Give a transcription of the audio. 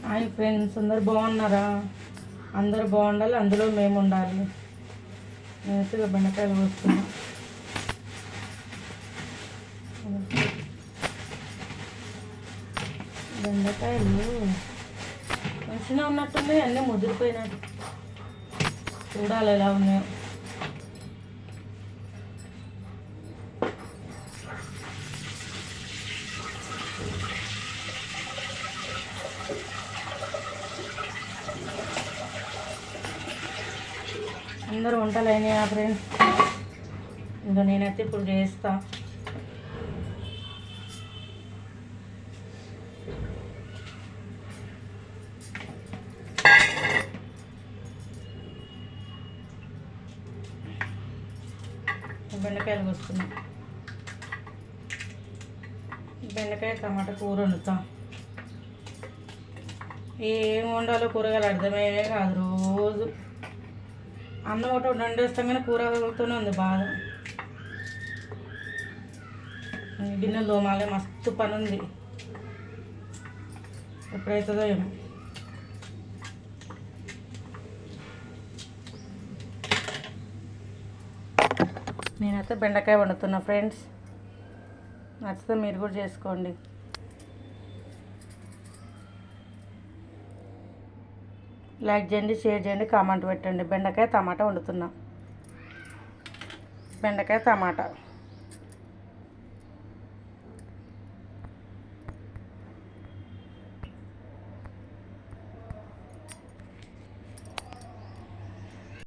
Hi friends, అందరు బాగున్నారా? అందరు బాగుండాలి, అందులో మేము ఉండాలి. నేనైతే బెండకాయలు కోస్తున్నా. బెండకాయలు మంచిగా ఉన్నట్టున్నాయి, అన్నీ ముదిరిపోయినట్టు. చూడాలి ఎలా ఉన్నాయో. అందరూ వంటలు అయినాయా ఫ్రెండ్స్? ఇంకా నేనైతే ఇప్పుడు చేస్తా. బెండకాయలు కోసుకున్నా. బెండకాయ టమాటా కూర వండుతా. ఏం వండాలో కూరగాయలు అర్థమయ్యే కాదు. రోజు అన్నం ఒకటి వండేస్తాం కానీ కూరగాయలతోనే ఉంది బాధ. గిన్నెలు తోమాలే, మస్తు పని ఉంది. ఎప్పుడైతుందో ఏమో. నేనైతే బెండకాయ వండుతున్నా ఫ్రెండ్స్. నచ్చితే మీరు కూడా చేసుకోండి. లైక్ చేయండి, షేర్ చేయండి, కామెంట్ పెట్టండి. బెండకాయ టమాటా వండుతున్నా. బెండకాయ టమాటా.